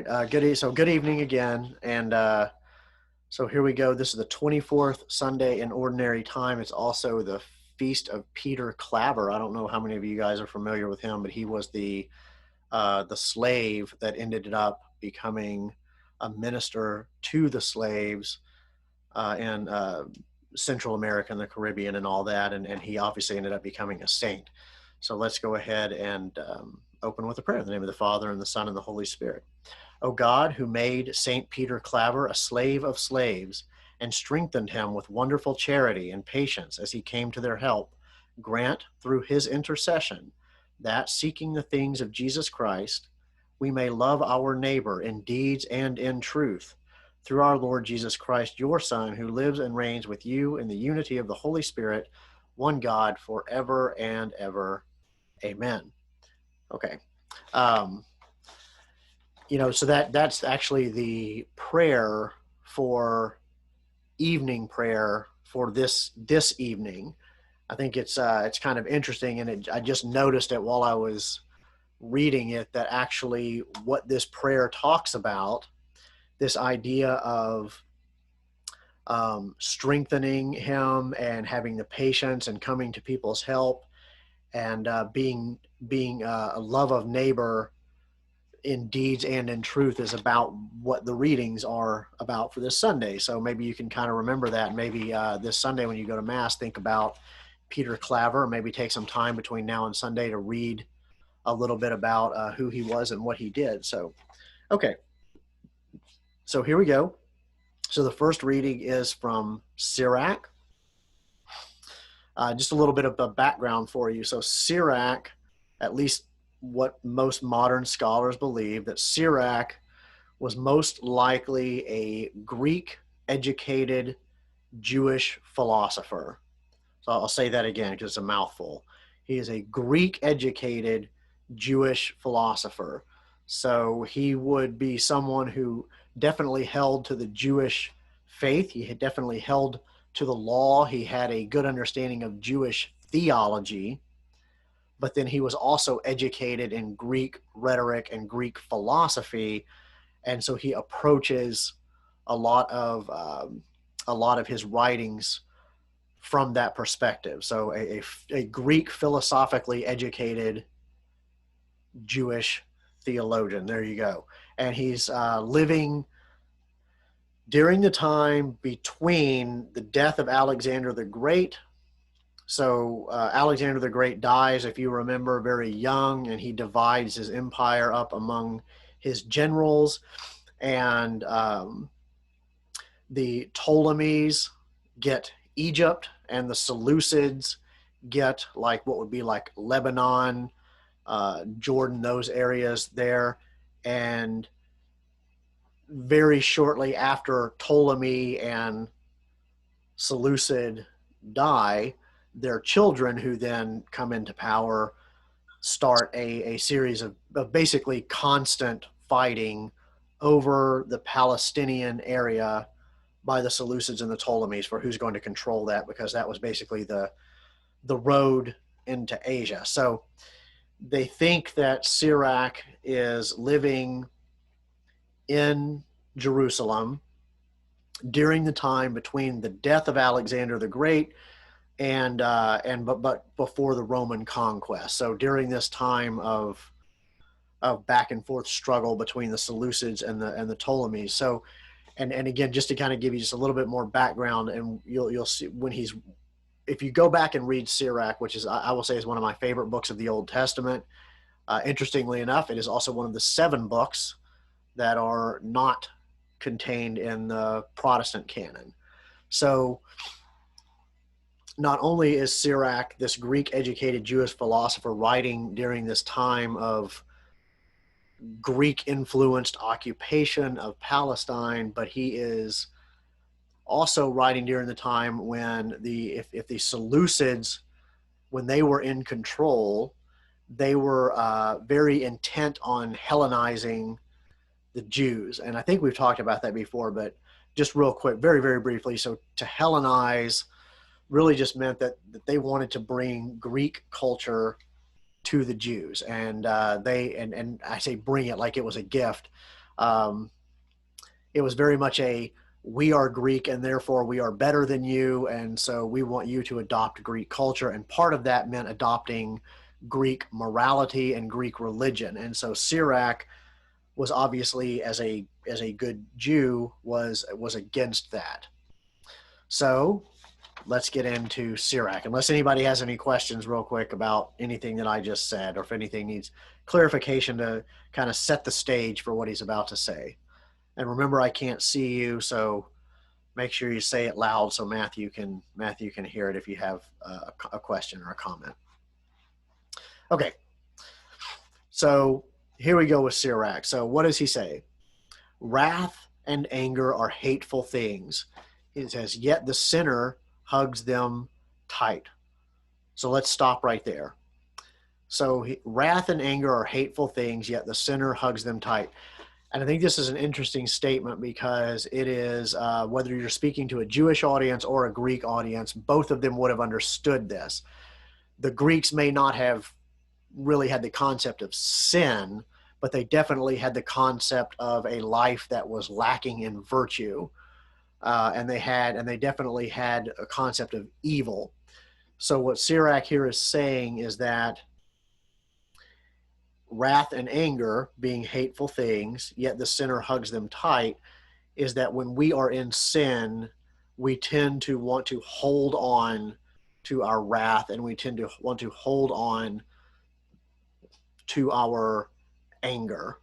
Right, good evening again, and so here we go. This is the 24th Sunday in Ordinary Time. It's also the feast of Peter Claver. I don't know how many of you guys are familiar with him, but he was the slave that ended up becoming a minister to the slaves in Central America and the Caribbean and all that, and he obviously ended up becoming a saint. So let's go ahead and open with a prayer in the name of the Father and the Son and the Holy Spirit. O God, who made St. Peter Claver a slave of slaves and strengthened him with wonderful charity and patience as he came to their help, grant through his intercession that, seeking the things of Jesus Christ, we may love our neighbor in deeds and in truth. Through our Lord Jesus Christ, your Son, who lives and reigns with you in the unity of the Holy Spirit, one God, forever and ever. Amen. Okay. Um, so that's actually the prayer for evening prayer for this evening. I think it's kind of interesting, and I just noticed it while I was reading it, that actually what this prayer talks about, this idea of strengthening him and having the patience and coming to people's help, and being a love of neighbor in deeds and in truth, is about what the readings are about for this Sunday. So maybe you can kind of remember that. Maybe this Sunday when you go to Mass, think about Peter Claver. Maybe take some time between now and Sunday to read a little bit about who he was and what he did. So, okay. So here we go. So the first reading is from Sirach. Just a little bit of a background for you. So Sirach, at least what most modern scholars believe, that Sirach was most likely a Greek-educated Jewish philosopher. So I'll say that again because it's a mouthful. He is a Greek-educated Jewish philosopher. So he would be someone who definitely held to the Jewish faith. He had definitely held to the law. He had a good understanding of Jewish theology, but then he was also educated in Greek rhetoric and Greek philosophy, and so he approaches a lot of his writings from that perspective. So a Greek philosophically educated Jewish theologian. There you go. And he's living during the time between the death of Alexander the Great. So Alexander the Great dies, if you remember, very young, and he divides his empire up among his generals. And the Ptolemies get Egypt, and the Seleucids get like what would be like Lebanon, Jordan, those areas there. And very shortly after Ptolemy and Seleucid die, their children, who then come into power, start a series of basically constant fighting over the Palestinian area by the Seleucids and the Ptolemies for who's going to control that, because that was basically the road into Asia. So they think that Sirach is living in Jerusalem during the time between the death of Alexander the Great but before the Roman conquest. So during this time of back and forth struggle between the Seleucids and the Ptolemies. So and again, just to kind of give you just a little bit more background, and you'll see when if you go back and read Sirach, which is, I will say, is one of my favorite books of the Old Testament. Interestingly enough, it is also one of the 7 books that are not contained in the Protestant canon. So not only is Sirach this Greek-educated Jewish philosopher writing during this time of Greek-influenced occupation of Palestine, but he is also writing during the time when if the Seleucids, when they were in control, they were very intent on Hellenizing the Jews. And I think we've talked about that before, but just real quick, very, very briefly. So to Hellenize really just meant that they wanted to bring Greek culture to the Jews. And and I say bring it like it was a gift. Um, it was very much a, we are Greek and therefore we are better than you, and so we want you to adopt Greek culture. And part of that meant adopting Greek morality and Greek religion. And so Sirach was obviously, as a good Jew, was against that. So let's get into Sirach. Unless anybody has any questions real quick about anything that I just said, or if anything needs clarification to kind of set the stage for what he's about to say. And remember, I can't see you, so make sure you say it loud so Matthew can hear it if you have a question or a comment. Okay, so here we go with Sirach. So what does he say? Wrath and anger are hateful things. It says, yet the sinner hugs them tight. So let's stop right there. So wrath and anger are hateful things, yet the sinner hugs them tight. And I think this is an interesting statement because it is, whether you're speaking to a Jewish audience or a Greek audience, both of them would have understood this. The Greeks may not have really had the concept of sin, but they definitely had the concept of a life that was lacking in virtue. And they definitely had a concept of evil. So what Sirach here is saying is that wrath and anger being hateful things, yet the sinner hugs them tight, is that when we are in sin, we tend to want to hold on to our wrath, and we tend to want to hold on to our anger.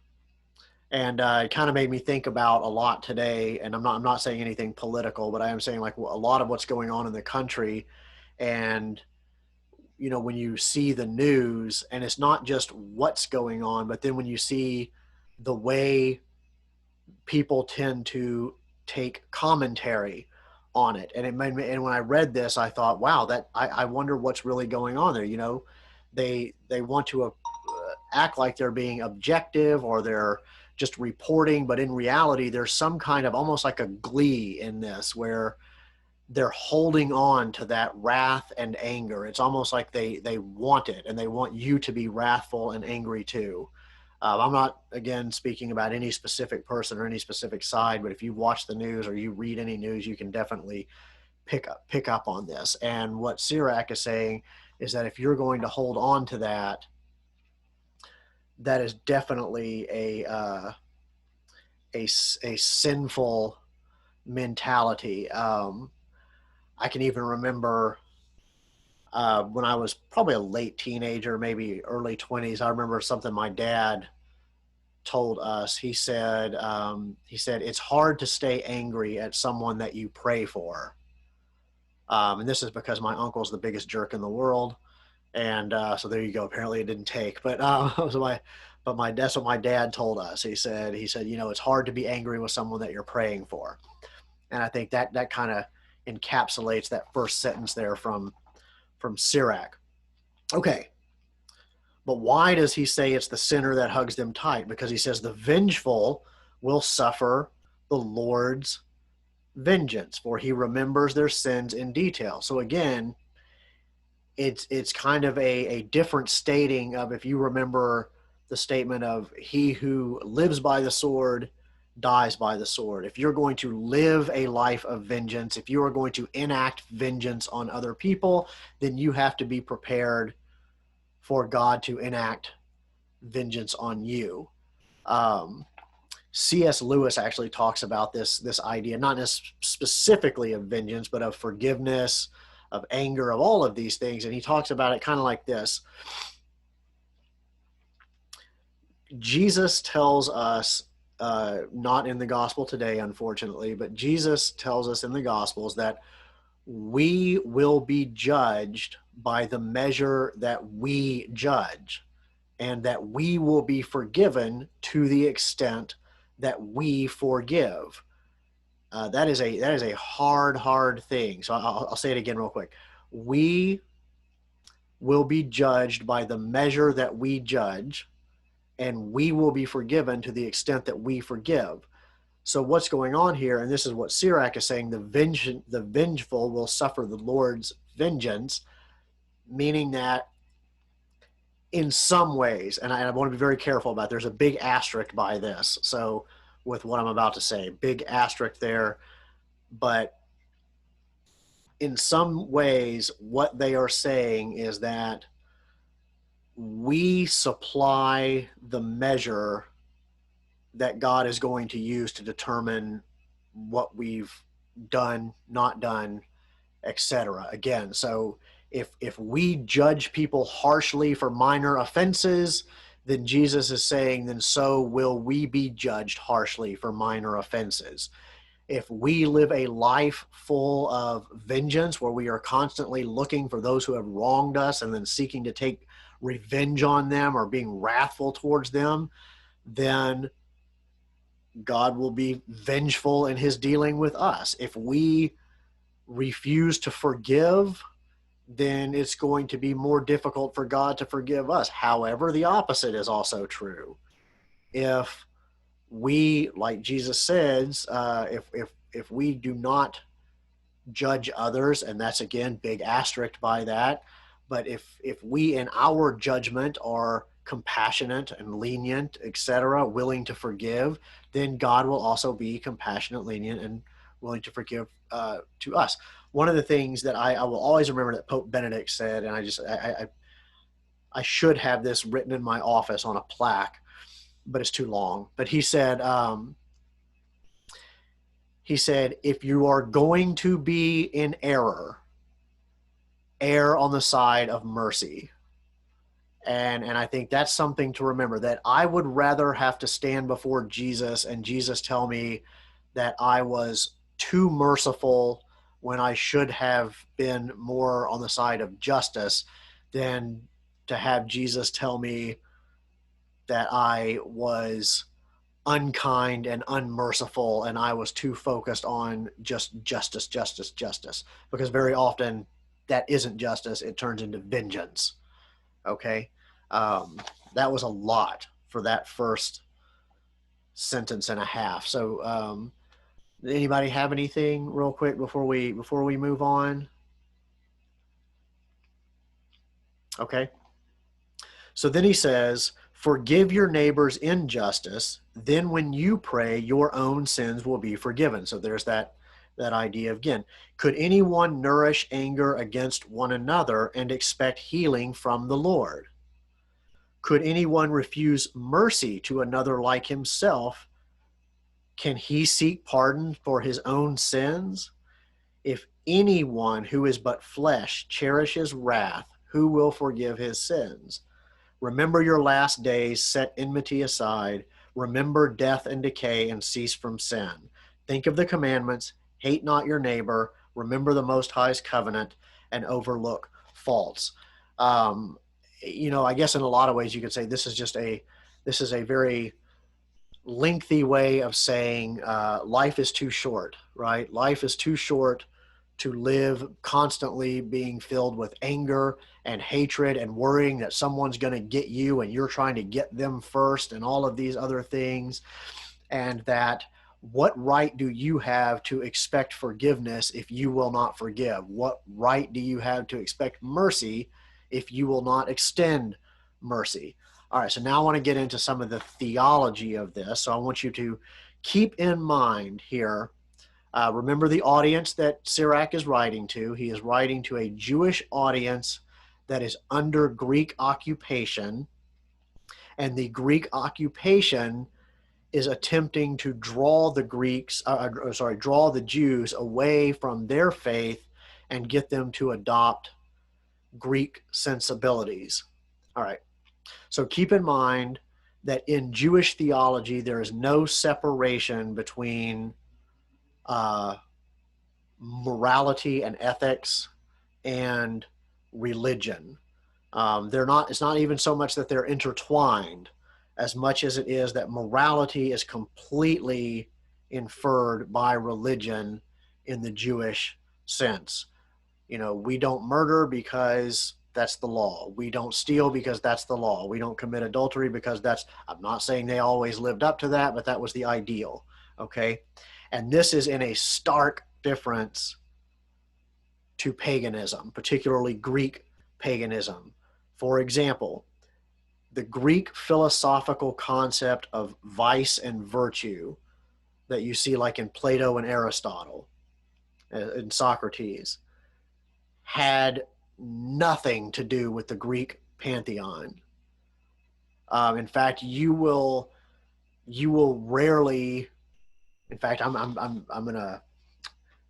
And it kind of made me think about a lot today. And I'm not saying anything political, but I am saying like a lot of what's going on in the country. And when you see the news, and it's not just what's going on, but then when you see the way people tend to take commentary on it, and it made me, and when I read this, I thought, wow, that I wonder what's really going on there. They want to act like they're being objective or they're just reporting, but in reality, there's some kind of almost like a glee in this where they're holding on to that wrath and anger. It's almost like they want it, and they want you to be wrathful and angry too. I'm not, again, speaking about any specific person or any specific side, but if you watch the news or you read any news, you can definitely pick up on this. And what Sirach is saying is that if you're going to hold on to that, that is definitely a sinful mentality. I can even remember when I was probably a late teenager, maybe early 20s. I remember something my dad told us. He said it's hard to stay angry at someone that you pray for. And this is because my uncle's the biggest jerk in the world. And so there you go. Apparently it didn't take, but that's what my dad told us. He said, it's hard to be angry with someone that you're praying for. And I think that kind of encapsulates that first sentence there from Sirach. Okay. But why does he say it's the sinner that hugs them tight? Because he says the vengeful will suffer the Lord's vengeance, for he remembers their sins in detail. So again, it's kind of a different stating of, if you remember the statement of he who lives by the sword dies by the sword. If you're going to live a life of vengeance, if you are going to enact vengeance on other people, then you have to be prepared for God to enact vengeance on you. C.S. Lewis actually talks about this idea, not specifically of vengeance, but of forgiveness, of anger, of all of these things. And he talks about it kind of like this. Jesus tells us, not in the gospel today, unfortunately, but Jesus tells us in the gospels that we will be judged by the measure that we judge, and that we will be forgiven to the extent that we forgive. That is a hard thing. So I'll say it again real quick. We will be judged by the measure that we judge, and we will be forgiven to the extent that we forgive. So what's going on here, and this is what Sirach is saying, the vengeful will suffer the Lord's vengeance, meaning that in some ways, and I want to be very careful about it, there's a big asterisk by this. So with what I'm about to say. Big asterisk there. But in some ways, what they are saying is that we supply the measure that God is going to use to determine what we've done, not done, etc. Again, so if we judge people harshly for minor offenses, then Jesus is saying, then so will we be judged harshly for minor offenses. If we live a life full of vengeance, where we are constantly looking for those who have wronged us and then seeking to take revenge on them or being wrathful towards them, then God will be vengeful in his dealing with us. If we refuse to forgive, then it's going to be more difficult for God to forgive us. However, the opposite is also true. If we, like Jesus says, if we do not judge others, and that's again big asterisk by that, but if we in our judgment are compassionate and lenient, etc., willing to forgive, then God will also be compassionate, lenient, and willing to forgive to us. One of the things that I will always remember that Pope Benedict said, and I should have this written in my office on a plaque, but it's too long. But he said, if you are going to be in error, err on the side of mercy. And I think that's something to remember, that I would rather have to stand before Jesus and Jesus tell me that I was too merciful when I should have been more on the side of justice than to have Jesus tell me that I was unkind and unmerciful and I was too focused on just justice, justice, justice. Because very often that isn't justice, it turns into vengeance. Okay. That was a lot for that first sentence and a half. So, anybody have anything real quick before we move on? Okay. So then he says, forgive your neighbor's injustice. Then when you pray, your own sins will be forgiven. So there's that idea of, again, could anyone nourish anger against one another and expect healing from the Lord? Could anyone refuse mercy to another like himself? Can he seek pardon for his own sins? If anyone who is but flesh cherishes wrath, who will forgive his sins? Remember your last days, set enmity aside. Remember death and decay, and cease from sin. Think of the commandments, hate not your neighbor, remember the Most High's covenant, and overlook faults. I guess in a lot of ways you could say this is a very lengthy way of saying life is too short, right? Life is too short to live constantly being filled with anger and hatred and worrying that someone's going to get you and you're trying to get them first and all of these other things. And that what right do you have to expect forgiveness if you will not forgive? What right do you have to expect mercy if you will not extend mercy? All right, so now I want to get into some of the theology of this. So I want you to keep in mind here, remember the audience that Sirach is writing to. He is writing to a Jewish audience that is under Greek occupation, and the Greek occupation is attempting to draw the draw the Jews away from their faith and get them to adopt Greek sensibilities. All right. So keep in mind that in Jewish theology, there is no separation between morality and ethics and religion. It's not even so much that they're intertwined as much as it is that morality is completely inferred by religion in the Jewish sense. We don't murder because that's the law. We don't steal because that's the law. We don't commit adultery because I'm not saying they always lived up to that, but that was the ideal. Okay. And this is in a stark difference to paganism, particularly Greek paganism. For example, the Greek philosophical concept of vice and virtue that you see like in Plato and Aristotle and Socrates had nothing to do with the Greek pantheon. In fact, you will rarely. In fact, I'm gonna.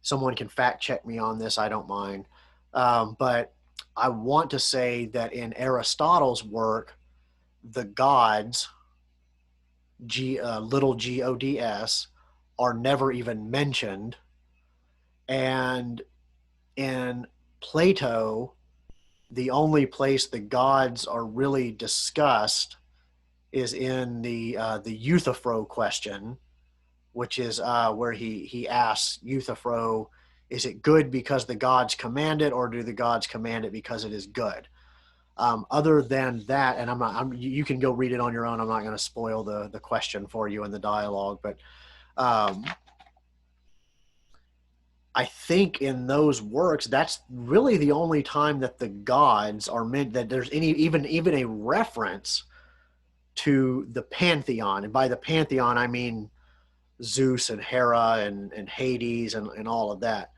Someone can fact check me on this. I don't mind, but I want to say that in Aristotle's work, the gods, little gods, are never even mentioned, and in Plato, the only place the gods are really discussed is in the Euthyphro question, which is where he asks Euthyphro, is it good because the gods command it, or do the gods command it because it is good? Other than that, and you can go read it on your own. I'm not going to spoil the question for you in the dialogue, but I think in those works, that's really the only time that the gods are meant, that there's even a reference to the pantheon. And by the pantheon, I mean Zeus and Hera and Hades and all of that.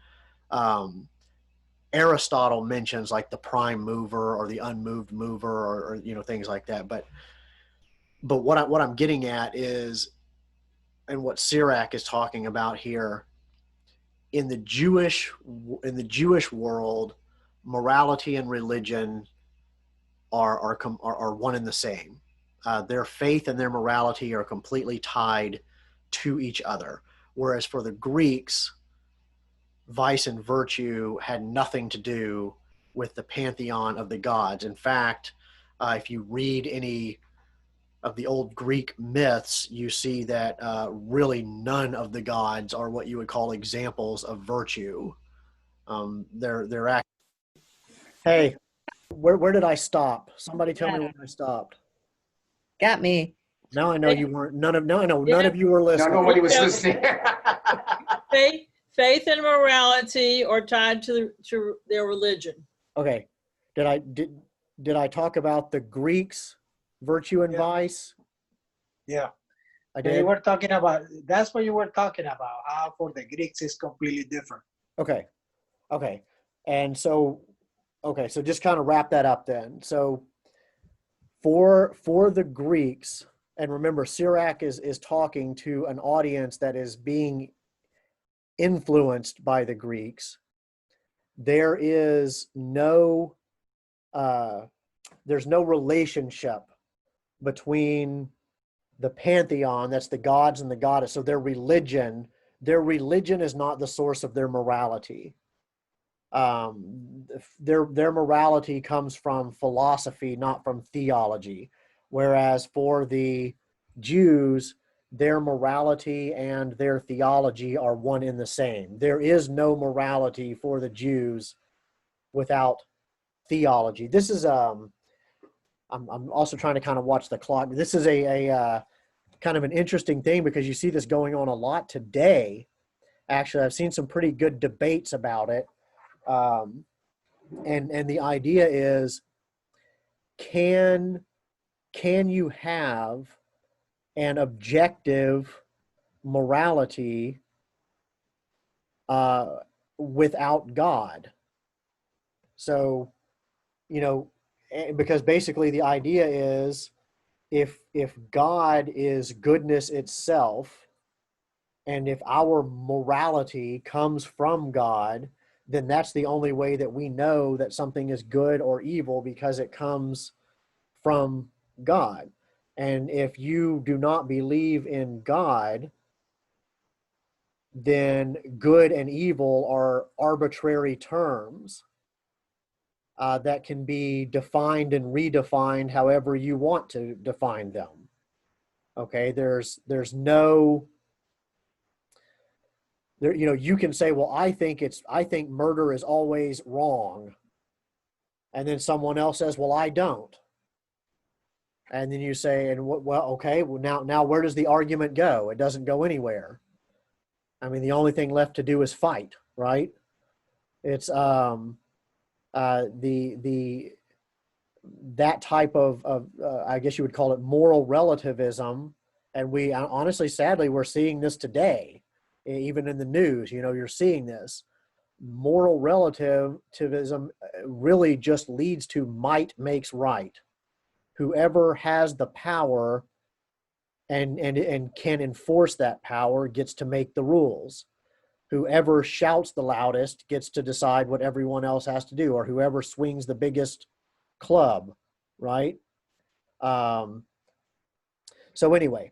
Aristotle mentions like the prime mover or the unmoved mover or things like that. But what I'm getting at is, and what Sirach is talking about here, in the Jewish world, morality and religion are one and the same. Their faith and their morality are completely tied to each other. Whereas for the Greeks, vice and virtue had nothing to do with the pantheon of the gods. In fact, if you read any of the old Greek myths, you see that really none of the gods are what you would call examples of virtue. They're actually. Hey, where did I stop? Somebody tell me where I stopped. Got me. Now I know you weren't. None of you were listening. No, nobody was listening. Faith and morality are tied to their religion. Okay, did I talk about the Greeks, virtue and vice? Yeah. I did. You were talking about, that's what you were talking about, how for the Greeks it's completely different. Okay. And so just kind of wrap that up then. So for the Greeks, and remember, Sirach is talking to an audience that is being influenced by the Greeks. There is there's no relationship between the pantheon, that's the gods and the goddess. So their religion is not the source of their morality. Their morality comes from philosophy, not from theology. Whereas for the Jews, their morality and their theology are one in the same. There is no morality for the Jews without theology. This is I'm also trying to kind of watch the clock. This is a kind of an interesting thing because you see this going on a lot today. Actually, I've seen some pretty good debates about it. And the idea is, can you have an objective morality without God? So, because basically the idea is, if God is goodness itself, and if our morality comes from God, then that's the only way that we know that something is good or evil, because it comes from God. And if you do not believe in God, then good and evil are arbitrary terms that can be defined and redefined however you want to define them. Okay, there's no, you can say, well, I think murder is always wrong. And then someone else says, well, I don't. And then you say, okay, now where does the argument go? It doesn't go anywhere. I mean, the only thing left to do is fight, right? It's that type of I guess you would call it moral relativism, And we honestly, sadly, we're seeing this today, even in the news. You're seeing this. Moral relativism really just leads to might makes right. Whoever has the power and can enforce that power gets to make the rules. Whoever shouts the loudest gets to decide what everyone else has to do, or whoever swings the biggest club, right? So anyway,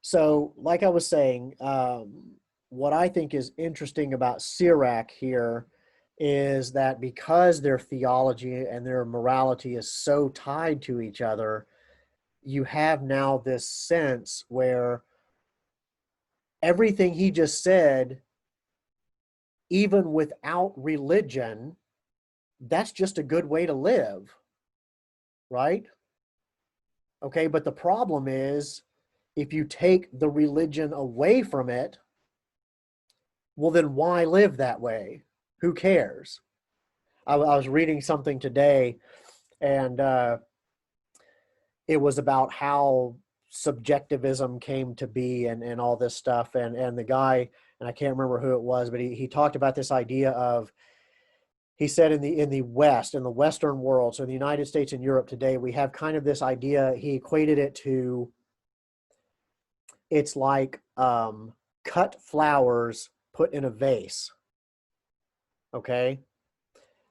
so like I was saying, what I think is interesting about Sirach here is that because their theology and their morality is so tied to each other, you have now this sense where everything he just said, even without religion, that's just a good way to live, right? Okay, but the problem is if you take the religion away from it, well, then why live that way? Who cares? I was reading something today, and it was about how subjectivism came to be and all this stuff. And the guy, and I can't remember who it was, but he talked about this idea of, he said in the West, in the Western world, so in the United States and Europe today, we have kind of this idea, he equated it to, it's like cut flowers put in a vase, okay?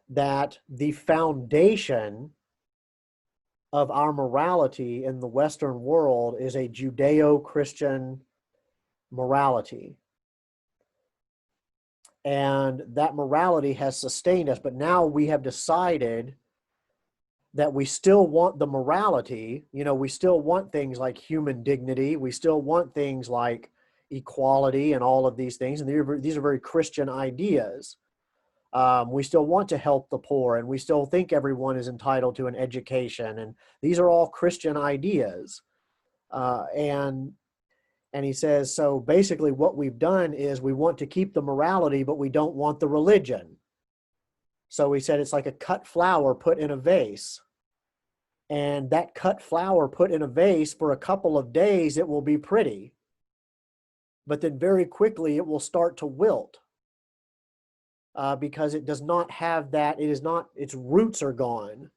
That the foundation of our morality in the Western world is a Judeo-Christian morality. And that morality has sustained us, but now we have decided that we still want the morality. We still want things like human dignity. We still want things like equality and all of these things. And these are very Christian ideas. We still want to help the poor, and we still think everyone is entitled to an education. And these are all Christian ideas. And he says, so basically what we've done is we want to keep the morality, but we don't want the religion. So he said it's like a cut flower put in a vase. And that cut flower put in a vase for a couple of days, it will be pretty. But then very quickly it will start to wilt. Because it does not have that, its roots are gone.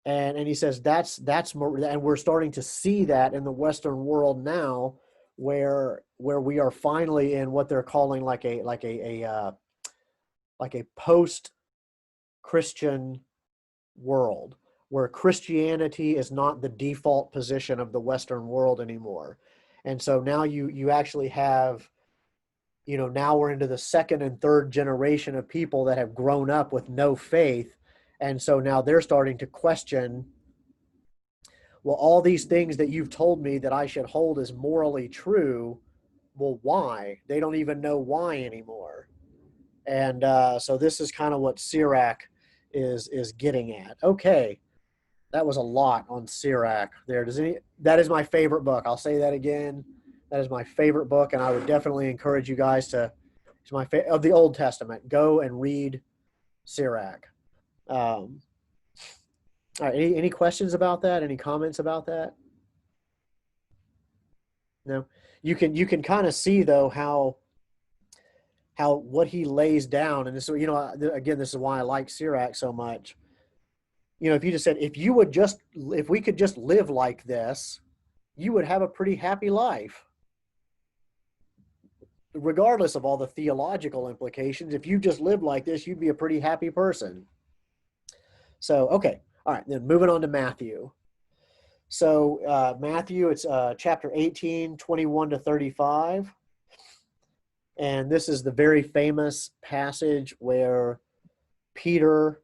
And he says that's more, and we're starting to see that in the Western world now, where we are finally in what they're calling like a post-Christian world, where Christianity is not the default position of the Western world anymore. And so now you actually have, now we're into the second and third generation of people that have grown up with no faith. And so now they're starting to question, well, all these things that you've told me that I should hold as morally true, well, why? They don't even know why anymore. And so this is kind of what Sirach is getting at. Okay, that was a lot on Sirach there. That is my favorite book. I'll say that again. That is my favorite book, and I would definitely encourage you guys to, of the Old Testament, go and read Sirach. All right, any questions about that? Any comments about that? No? You can kind of see, though, how what he lays down, and this, again, this is why I like Sirach so much. If you just said, if we could just live like this, you would have a pretty happy life. Regardless of all the theological implications, if you just lived like this, you'd be a pretty happy person. So, okay. All right. Then moving on to Matthew. So Matthew, it's chapter 18, 21 to 35. And this is the very famous passage where Peter,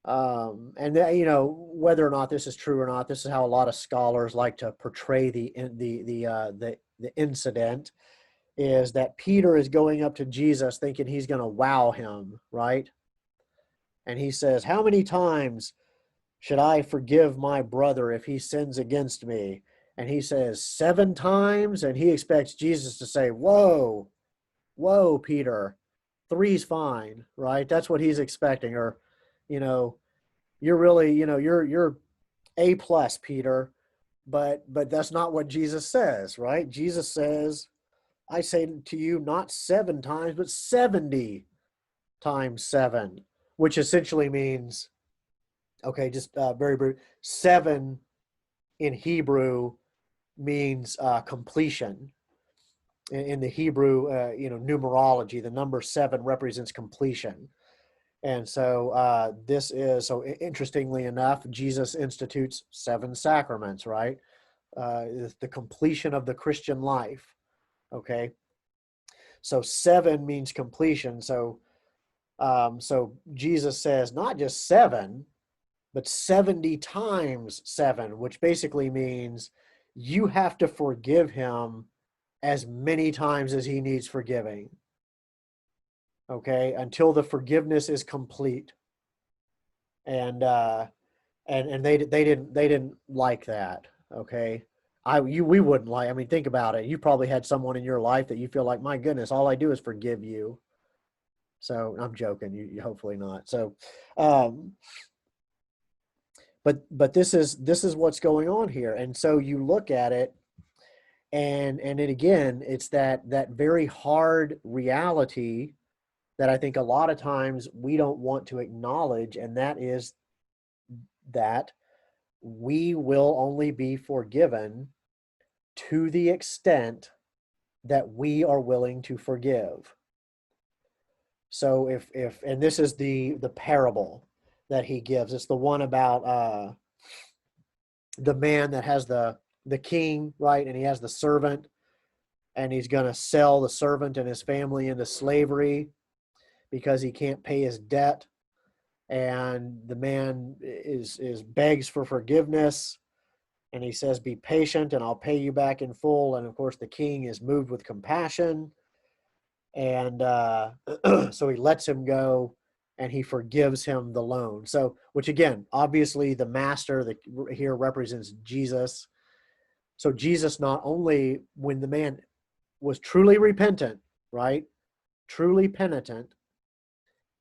and whether or not this is true or not, this is how a lot of scholars like to portray the incident, is that Peter is going up to Jesus thinking he's going to wow him, right? And he says, how many times should I forgive my brother if he sins against me? And he says 7 times, and he expects Jesus to say, whoa, Peter, 3's fine, right? That's what he's expecting. Or, you're really, you're A+, Peter. but that's not what Jesus says, right? Jesus says, I say to you, not 7 times, but 70 times 7, which essentially means, okay, just very brief. 7 in Hebrew means completion. In the Hebrew, numerology, the number 7 represents completion. And so this is, so interestingly enough, Jesus institutes 7 sacraments, right? The completion of the Christian life. Okay. So 7 means completion. So Jesus says not just 7, but 70 times 7, which basically means you have to forgive him as many times as he needs forgiving. Okay, until the forgiveness is complete. And they didn't like that. Okay. We wouldn't like, I mean, think about it. You probably had someone in your life that you feel like, my goodness, all I do is forgive you. So I'm joking. You hopefully not. So, but this is what's going on here. And so you look at it, and it again, it's that very hard reality that I think a lot of times we don't want to acknowledge, and that is that we will only be forgiven to the extent that we are willing to forgive. So if and this is the parable that he gives. It's the one about the man that has the king, right? And he has the servant, and he's going to sell the servant and his family into slavery because he can't pay his debt. And the man is begs for forgiveness, and he says, be patient and I'll pay you back in full. And of course the king is moved with compassion, and so he lets him go and he forgives him the loan. So, which again, obviously the master that here represents Jesus. So Jesus, not only when the man was truly repentant, right, truly penitent,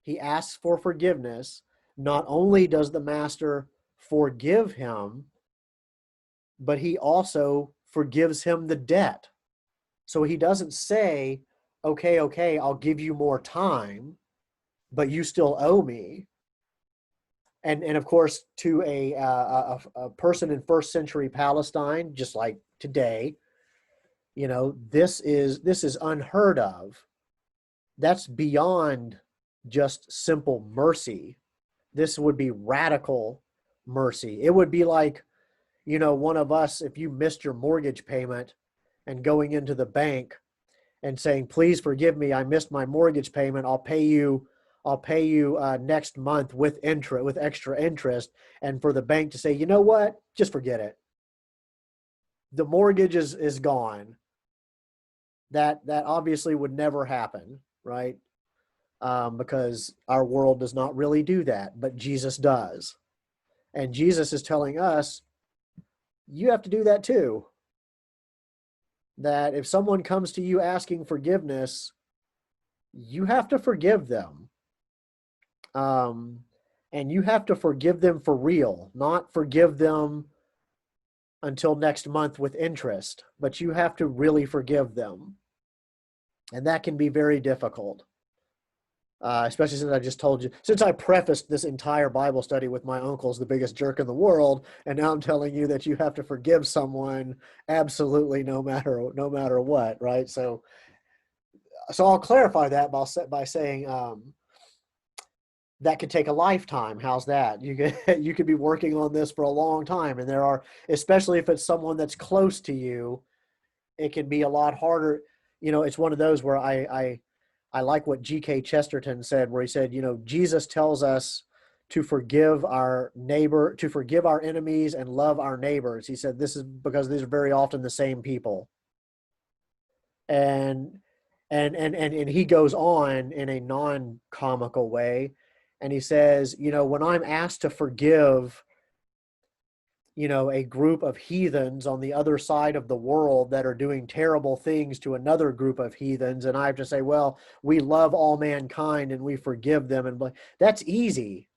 he asks for forgiveness. Not only does the master forgive him, but he also forgives him the debt. So he doesn't say, okay, I'll give you more time, but you still owe me. And of course, to a person in first century Palestine, just like today, this is unheard of. That's beyond just simple mercy. This would be radical mercy. It would be like, one of us, if you missed your mortgage payment and going into the bank and saying, please forgive me, I missed my mortgage payment. I'll pay you next month with extra interest. And for the bank to say, you know what, just forget it. The mortgage is gone. That obviously would never happen, right? Because our world does not really do that, but Jesus does. And Jesus is telling us, you have to do that too. That if someone comes to you asking forgiveness, you have to forgive them. And you have to forgive them for real, not forgive them until next month with interest, but you have to really forgive them. And that can be very difficult. Especially since I prefaced this entire Bible study with my uncle's the biggest jerk in the world, and now I'm telling you that you have to forgive someone absolutely no matter what, right? So I'll clarify that by saying that could take a lifetime. How's that? You could be working on this for a long time, and there are, especially if it's someone that's close to you, it can be a lot harder. It's one of those where I like what G.K. Chesterton said, where he said, Jesus tells us to forgive our neighbor, to forgive our enemies and love our neighbors. He said, this is because these are very often the same people. And he goes on in a non-comical way. And he says, when I'm asked to forgive, a group of heathens on the other side of the world that are doing terrible things to another group of heathens, and I have to say, well, we love all mankind and we forgive them, and that's easy.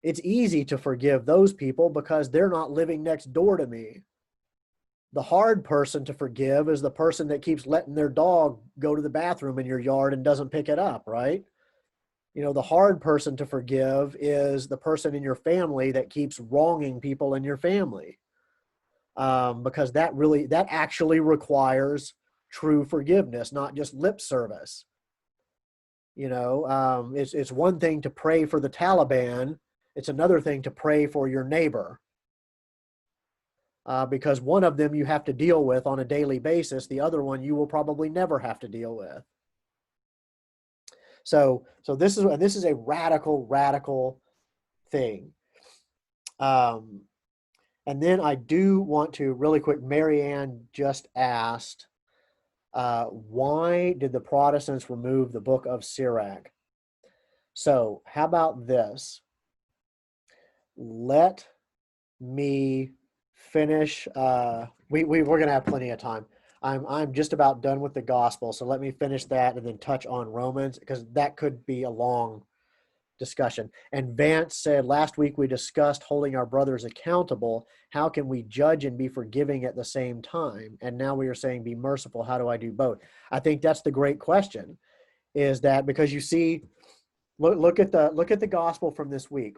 It's easy to forgive those people because they're not living next door to me. The hard person to forgive is the person that keeps letting their dog go to the bathroom in your yard and doesn't pick it up, right? The hard person to forgive is the person in your family that keeps wronging people in your family. Because that actually requires true forgiveness, not just lip service. It's one thing to pray for the Taliban. It's another thing to pray for your neighbor. Because one of them you have to deal with on a daily basis. The other one you will probably never have to deal with. So this is a radical thing. And then I do want to really quick, Marianne just asked, why did the Protestants remove the book of Sirach? So how about this? Let me finish. We're going to have plenty of time. I'm just about done with the gospel. So let me finish that and then touch on Romans, because that could be a long discussion. And Vance said, last week we discussed holding our brothers accountable. How can we judge and be forgiving at the same time? And now we are saying be merciful. How do I do both? I think that's the great question, is that because you see, look at the gospel from this week.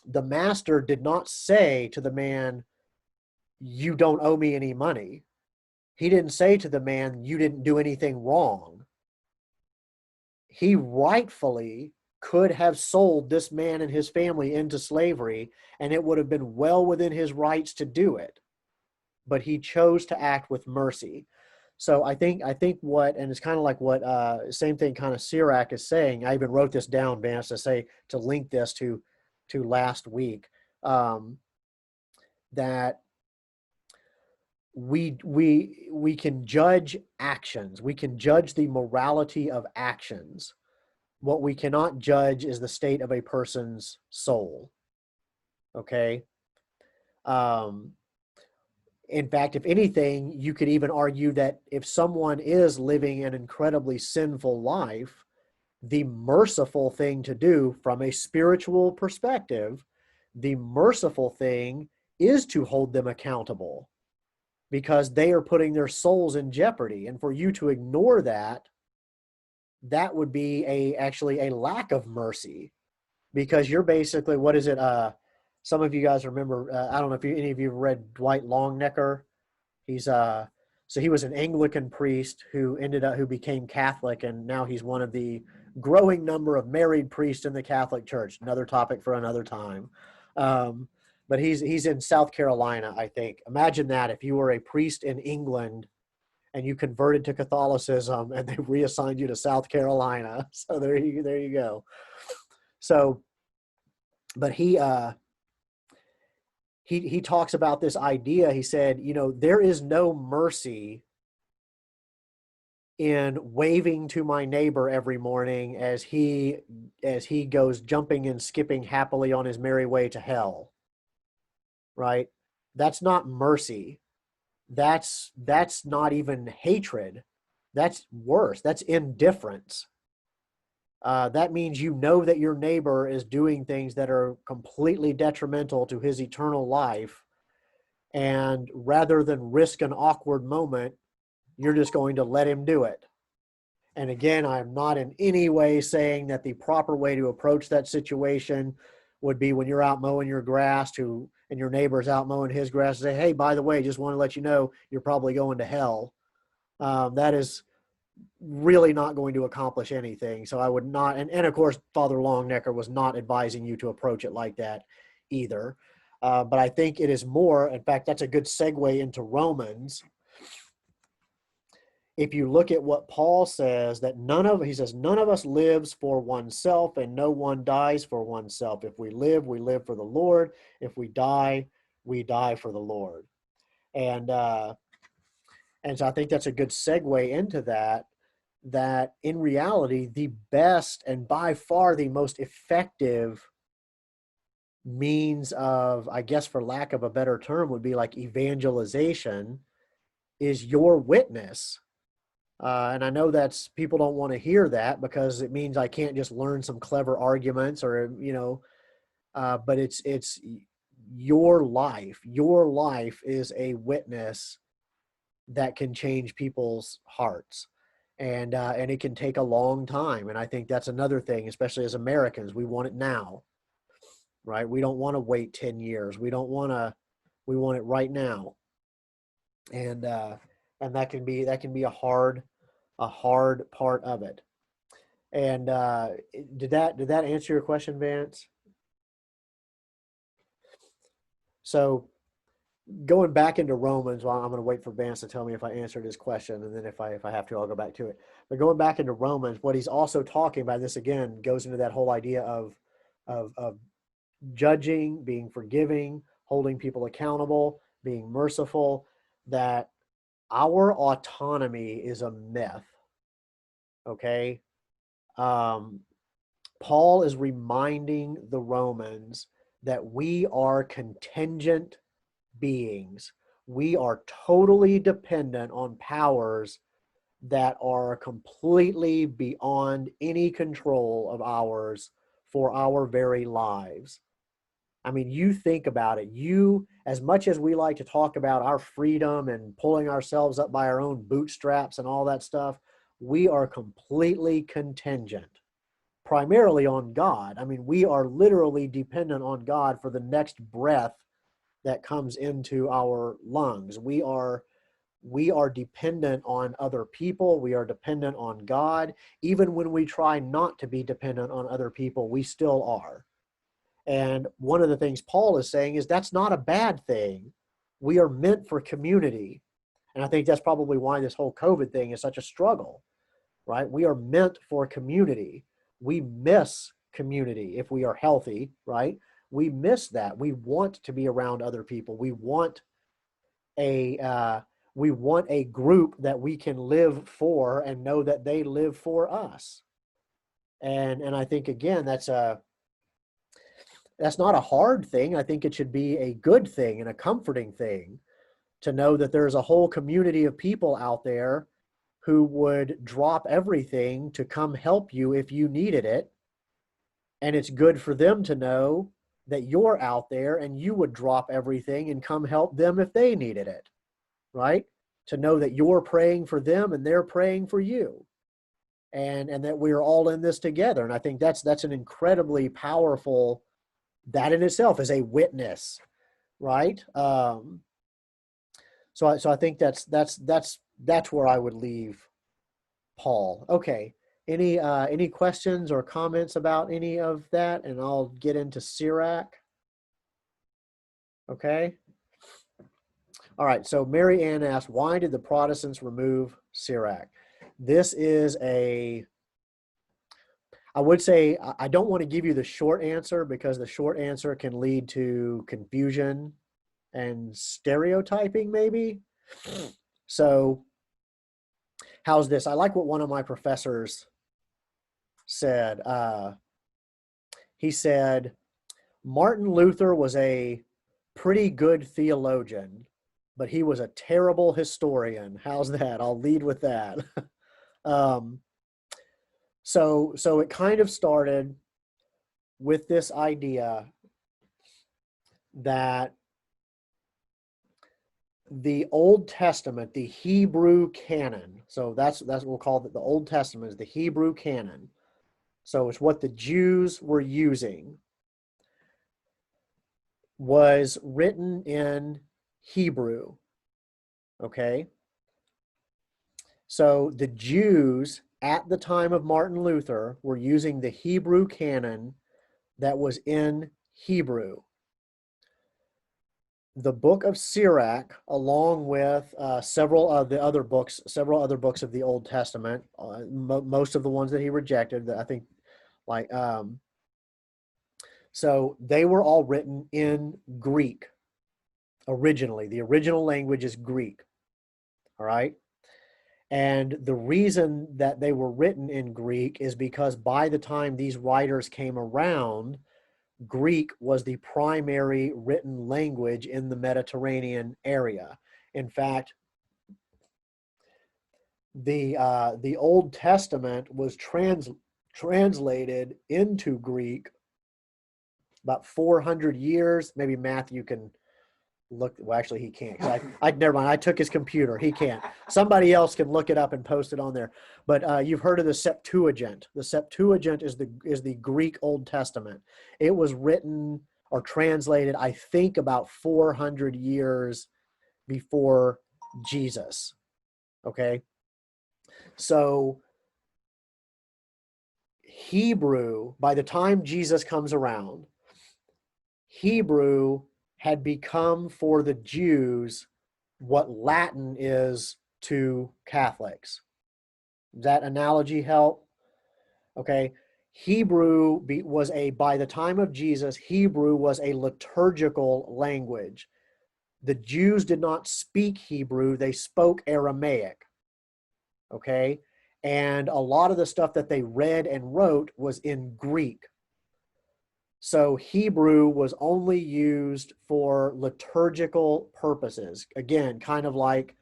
The master did not say to the man, you don't owe me any money. He didn't say to the man, you didn't do anything wrong. He rightfully could have sold this man and his family into slavery, and it would have been well within his rights to do it. But he chose to act with mercy. So I think what, and it's kind of like what, same thing kind of Sirach is saying. I even wrote this down, Vance, to link this to last week, that we can judge actions. We can judge the morality of actions. What we cannot judge is the state of a person's soul. Okay. In fact, if anything, you could even argue that if someone is living an incredibly sinful life, the merciful thing to do from a spiritual perspective, the merciful thing is to hold them accountable, because they are putting their souls in jeopardy. And for you to ignore that, that would be actually a lack of mercy, because you're basically, what is it? Some of you guys remember, I don't know if any of you have read Dwight Longnecker. So he was an Anglican priest who became Catholic, and now he's one of the growing number of married priests in the Catholic Church. Another topic for another time. But he's in South Carolina, I think. Imagine that, if you were a priest in England and you converted to Catholicism and they reassigned you to South Carolina. So there you go. So, but he talks about this idea. He said, there is no mercy in waving to my neighbor every morning as he goes jumping and skipping happily on his merry way to hell. Right? That's not mercy. That's not even hatred. That's worse. That's indifference. That means that your neighbor is doing things that are completely detrimental to his eternal life, and rather than risk an awkward moment, you're just going to let him do it. And again, I'm not in any way saying that the proper way to approach that situation would be when you're out mowing your grass and your neighbor's out mowing his grass, and say, hey, by the way, just want to let you know you're probably going to hell. That is really not going to accomplish anything. So I would not, and of course, Father Longnecker was not advising you to approach it like that either. But I think it is more, in fact, that's a good segue into Romans. If you look at what Paul says, that none of us lives for oneself, and no one dies for oneself. If we live for the Lord. If we die for the Lord. And so I think that's a good segue into that in reality, the best and by far the most effective means of, I guess for lack of a better term, would be like evangelization, is your witness. And I know people don't want to hear that, because it means I can't just learn some clever arguments or, but it's your life. Your life is a witness that can change people's hearts, and it can take a long time. And I think that's another thing, especially as Americans, we want it now, right? We don't want to wait 10 years. We don't want to. We want it right now, and that can be a hard part of it. And did that answer your question, Vance? So going back into Romans, well, I'm going to wait for Vance to tell me if I answered his question, and then if I have to, I'll go back to it. But going back into Romans, what he's also talking about, this again goes into that whole idea of judging, being forgiving, holding people accountable, being merciful. That our autonomy is a myth. Okay, Paul is reminding the Romans that we are contingent beings. We are totally dependent on powers that are completely beyond any control of ours for our very lives. I mean, you think about it. As much as we like to talk about our freedom and pulling ourselves up by our own bootstraps and all that stuff, we are completely contingent, primarily on God. I mean, we are literally dependent on God for the next breath that comes into our lungs. We are dependent on other people. We are dependent on God. Even when we try not to be dependent on other people, we still are. And one of the things Paul is saying is that's not a bad thing. We are meant for community. And I think that's probably why this whole COVID thing is such a struggle, right? We are meant for community. We miss community if we are healthy, right? We miss that. We want to be around other people. We want a group that we can live for and know that they live for us. And I think again that's not a hard thing. I think it should be a good thing and a comforting thing to know that there's a whole community of people out there who would drop everything to come help you if you needed it. And it's good for them to know that you're out there and you would drop everything and come help them if they needed it, right? To know that you're praying for them and they're praying for you, and that we're all in this together. And I think that's an incredibly powerful, that in itself is a witness, right? So I think that's where I would leave Paul. Okay. Any questions or comments about any of that? And I'll get into Sirach. Okay. All right. So Mary Ann asked, why did the Protestants remove Sirach? This is I would say, I don't want to give you the short answer because the short answer can lead to confusion and stereotyping maybe. So how's this? I like what one of my professors said. He said, Martin Luther was a pretty good theologian, but he was a terrible historian. How's that? I'll lead with that. So it kind of started with this idea that the Old Testament, the Hebrew canon, so that's what we'll call it, the Old Testament is the Hebrew canon. So it's what the Jews were using, was written in Hebrew. Okay? So the Jews at the time of Martin Luther were using the Hebrew canon that was in Hebrew. The book of Sirach, along with several other books of the Old Testament, most of the ones that he rejected, I think, so they were all written in Greek originally. The original language is Greek. All right. And the reason that they were written in Greek is because by the time these writers came around, Greek was the primary written language in the Mediterranean area. In fact, the Old Testament was translated into Greek about 400 years. Maybe Matthew can look. Well, actually, he can't. 'Cause I never mind. I took his computer. He can't. Somebody else can look it up and post it on there. But you've heard of the Septuagint. The Septuagint is the Greek Old Testament. It was written or translated, I think, about 400 years before Jesus. Okay, so Hebrew, by the time Jesus comes around, Hebrew had become for the Jews what Latin is to Catholics. Does that analogy help? Okay. Hebrew was by the time of Jesus, Hebrew was a liturgical language. The Jews did not speak Hebrew, they spoke Aramaic. Okay. And a lot of the stuff that they read and wrote was in Greek. So Hebrew was only used for liturgical purposes. Again, kind of like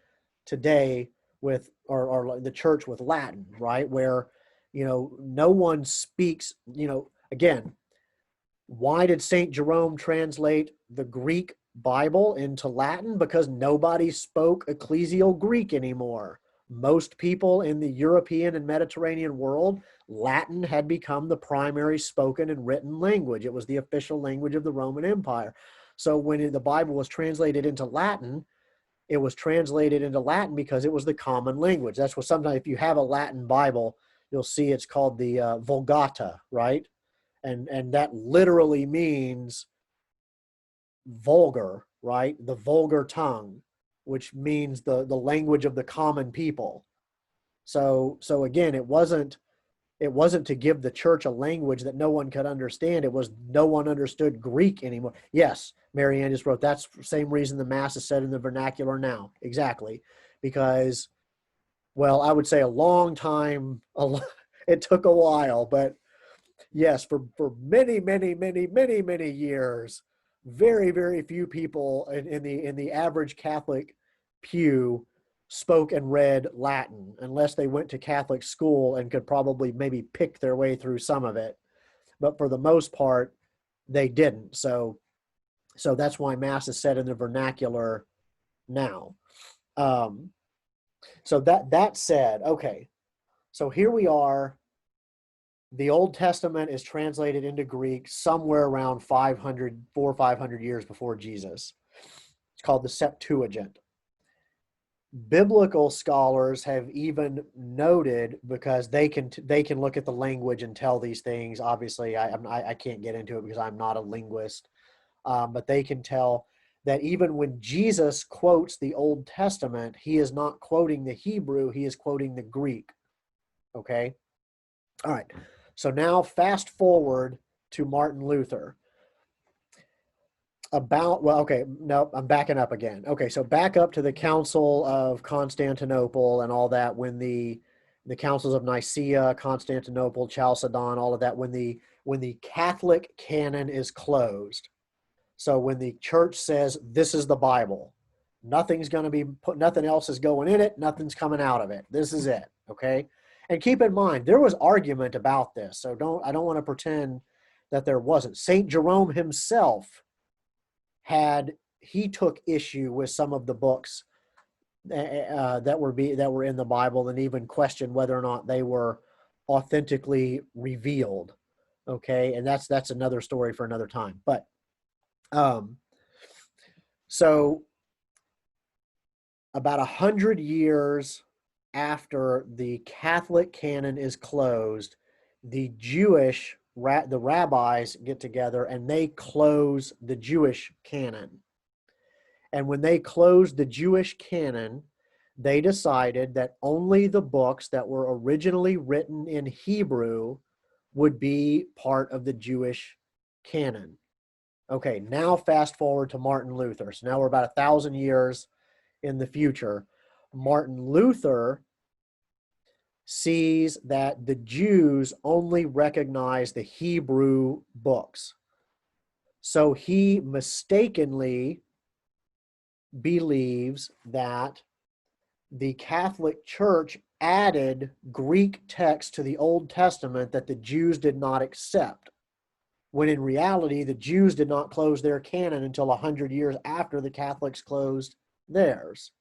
today with or the church with Latin, right? Where, no one speaks, again, why did St. Jerome translate the Greek Bible into Latin? Because nobody spoke ecclesial Greek anymore. Most people in the European and Mediterranean world, Latin had become the primary spoken and written language. It was the official language of the Roman Empire. So when the Bible was translated into Latin, it was translated into Latin because it was the common language. That's what sometimes if you have a Latin Bible, you'll see it's called the Vulgata, right? And that literally means vulgar, right? The vulgar tongue, which means the language of the common people. So again, it wasn't to give the church a language that no one could understand. It was no one understood Greek anymore. Yes, Marianne just wrote, that's the same reason the Mass is said in the vernacular now. Exactly. Because, well, I would say a long time, it took a while, but yes, for many, many, many, many, many years, very, very few people in the average Catholic pew spoke and read Latin unless they went to Catholic school and could probably maybe pick their way through some of it. But for the most part, they didn't. So that's why Mass is said in the vernacular now. So that said, okay, so here we are. The Old Testament is translated into Greek somewhere around 400 or 500 years before Jesus. It's called the Septuagint. Biblical scholars have even noted, because they can look at the language and tell these things. Obviously, I can't get into it because I'm not a linguist, but they can tell that even when Jesus quotes the Old Testament, he is not quoting the Hebrew, he is quoting the Greek. Okay? All right. So now fast forward to Martin Luther. I'm backing up again. Okay, so back up to the Council of Constantinople and all that, when the councils of Nicaea, Constantinople, Chalcedon, all of that, when the Catholic canon is closed. So when the church says this is the Bible, nothing's going to be put, nothing else is going in it, nothing's coming out of it. This is it, okay? And keep in mind, there was argument about this, so I don't want to pretend that there wasn't. St. Jerome himself he took issue with some of the books that were in the Bible, and even questioned whether or not they were authentically revealed. Okay, and that's another story for another time. But so about 100 years after the Catholic canon is closed, the rabbis get together and they close the Jewish canon. And when they closed the Jewish canon, they decided that only the books that were originally written in Hebrew would be part of the Jewish canon. Okay, now fast forward to Martin Luther. So now we're about 1,000 years in the future. Martin Luther sees that the Jews only recognize the Hebrew books. So he mistakenly believes that the Catholic Church added Greek text to the Old Testament that the Jews did not accept. when in reality, the Jews did not close their canon until 100 years after the Catholics closed theirs.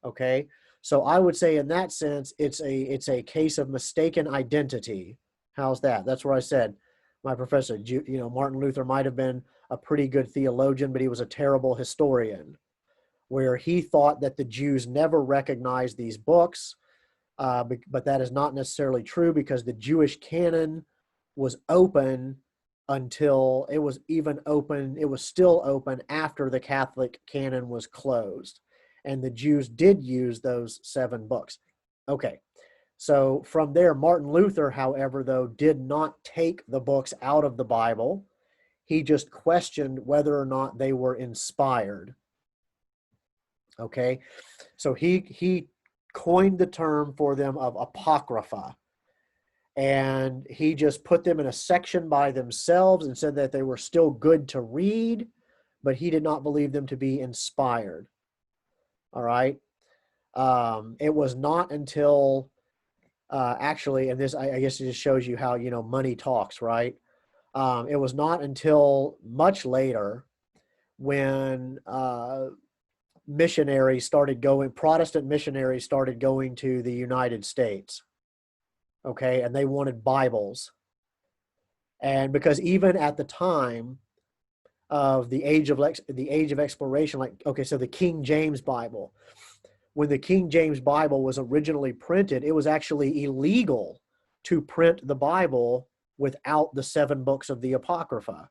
Okay, so I would say in that sense, it's a case of mistaken identity. How's that? That's where I said my professor, Martin Luther might have been a pretty good theologian, but he was a terrible historian, where he thought that the Jews never recognized these books. But that is not necessarily true, because the Jewish canon was open until it was still open after the Catholic canon was closed. And the Jews did use those 7 books. Okay, so from there, Martin Luther, however, though, did not take the books out of the Bible. He just questioned whether or not they were inspired. Okay, so he coined the term for them of apocrypha. And he just put them in a section by themselves and said that they were still good to read, but he did not believe them to be inspired. All right. It was not until actually, and this, I guess it just shows you how, money talks, right? It was not until much later when Protestant missionaries started going to the United States. Okay. And they wanted Bibles. And because even at the time of the age of exploration, so the King James Bible, when the King James Bible was originally printed, it was actually illegal to print the Bible without the 7 books of the Apocrypha.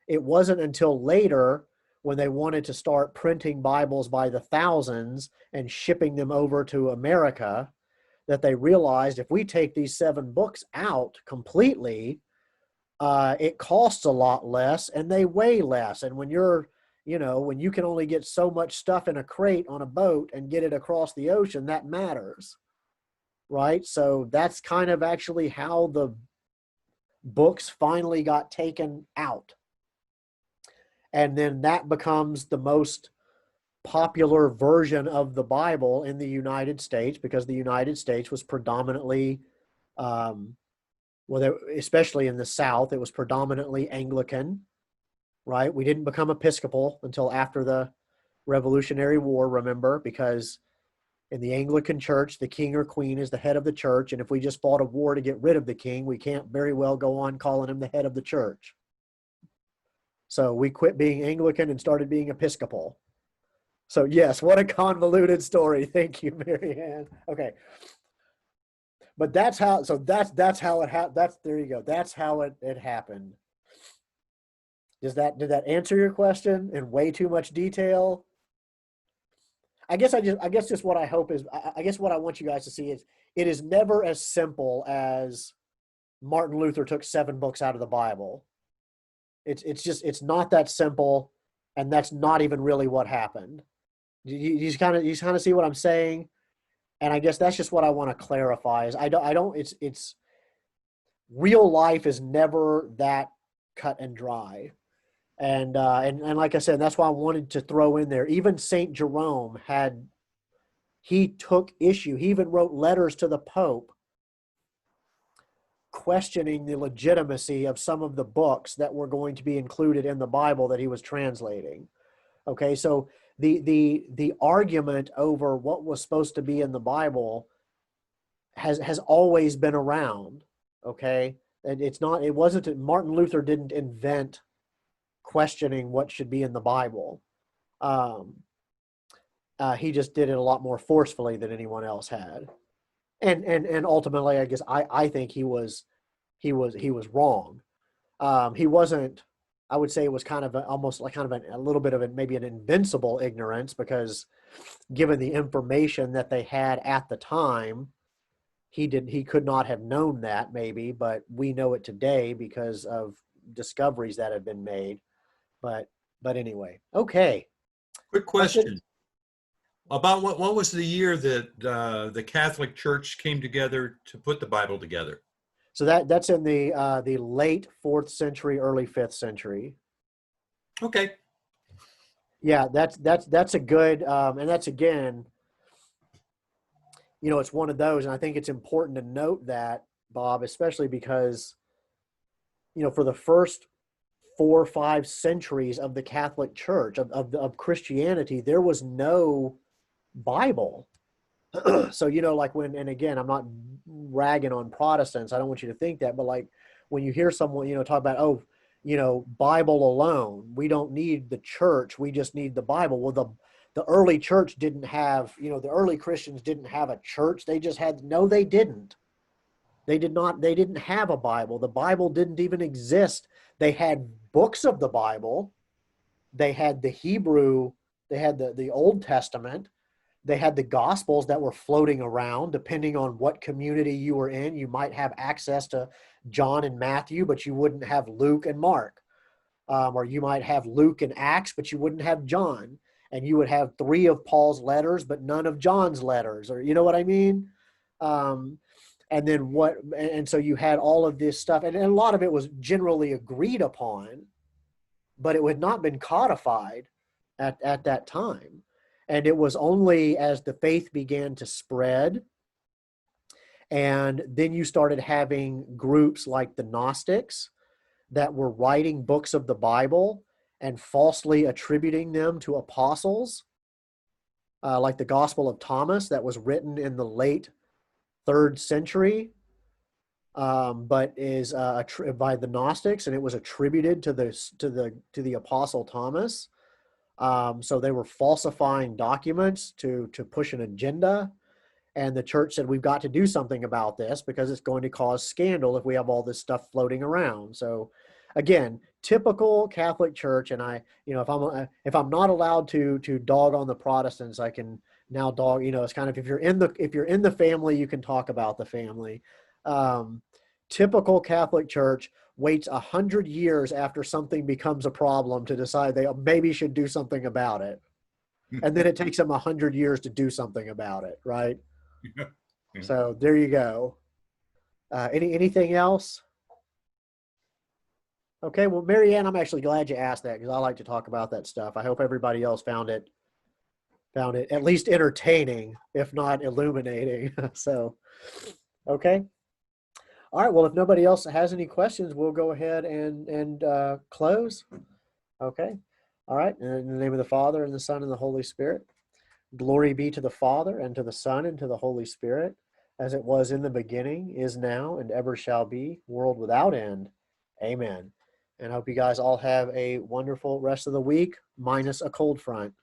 It wasn't until later, when they wanted to start printing Bibles by the thousands and shipping them over to America, that they realized if we take these 7 books out completely, it costs a lot less and they weigh less. And when when you can only get so much stuff in a crate on a boat and get it across the ocean, that matters, right? So that's kind of actually how the books finally got taken out. And then that becomes the most popular version of the Bible in the United States, because the United States was predominantly, especially in the South, it was predominantly Anglican, right? We didn't become Episcopal until after the Revolutionary War, remember, because in the Anglican Church, the king or queen is the head of the church, and if we just fought a war to get rid of the king, we can't very well go on calling him the head of the church. So we quit being Anglican and started being Episcopal. So yes, what a convoluted story. Thank you, Mary Ann. Okay. But that's how it happened. There you go. That's how it happened. Did that answer your question in way too much detail? I guess just what I hope is, I guess what I want you guys to see is, it is never as simple as Martin Luther took 7 books out of the Bible. It's not that simple, and that's not even really what happened. You kind of see what I'm saying? And I guess that's just what I want to clarify is it's real life is never that cut and dry. And like I said, that's why I wanted to throw in there, even St. Jerome he took issue. He even wrote letters to the Pope questioning the legitimacy of some of the books that were going to be included in the Bible that he was translating. Okay, so the argument over what was supposed to be in the Bible has always been around. Okay, and it wasn't Martin Luther didn't invent questioning what should be in the Bible. He just did it a lot more forcefully than anyone else had. And ultimately, I guess I think he was wrong. He wasn't. I would say it was kind of almost like kind of a little bit of maybe an invincible ignorance, because given the information that they had at the time, he could not have known that maybe, but we know it today because of discoveries that have been made. But anyway, okay. Quick question. About what was the year that the Catholic Church came together to put the Bible together? So that's in the late 4th century, early 5th century. Okay. Yeah, that's a good, and that's again, it's one of those, and I think it's important to note that, Bob, especially because, for the first 4 or 5 centuries of the Catholic Church, of Christianity, there was no Bible. So, like and again, I'm not ragging on Protestants. I don't want you to think that, but like when you hear someone, talk about, Bible alone, we don't need the church, we just need the Bible. Well, the early church didn't have, the early Christians didn't have a church. They just had, no, they didn't. They didn't have a Bible. The Bible didn't even exist. They had books of the Bible. They had the Hebrew, they had the Old Testament. They had the Gospels that were floating around. Depending on what community you were in, you might have access to John and Matthew, but you wouldn't have Luke and Mark. Or you might have Luke and Acts, but you wouldn't have John. And you would have 3 of Paul's letters, but none of John's letters, or you know what I mean? And then and so you had all of this stuff, and a lot of it was generally agreed upon, but it had not been codified at that time. And it was only as the faith began to spread, and then you started having groups like the Gnostics that were writing books of the Bible and falsely attributing them to apostles, like the Gospel of Thomas that was written in the late 3rd century, but is by the Gnostics, and it was attributed to the Apostle Thomas. So they were falsifying documents to push an agenda, and the church said, we've got to do something about this because it's going to cause scandal if we have all this stuff floating around. So again, typical Catholic Church. And if I'm not allowed to dog on the Protestants, I can now dog, it's kind of, if you're in the family, you can talk about the family. Typical Catholic Church waits 100 years after something becomes a problem to decide they maybe should do something about it. And then it takes them 100 years to do something about it. Right. Yeah. So there you go. Anything else? Okay. Well, Mary Ann, I'm actually glad you asked that because I like to talk about that stuff. I hope everybody else found it at least entertaining, if not illuminating. So, okay. All right. Well, if nobody else has any questions, we'll go ahead and close. Okay. All right. In the name of the Father, and the Son, and the Holy Spirit. Glory be to the Father, and to the Son, and to the Holy Spirit, as it was in the beginning, is now, and ever shall be, world without end. Amen. And I hope you guys all have a wonderful rest of the week, minus a cold front.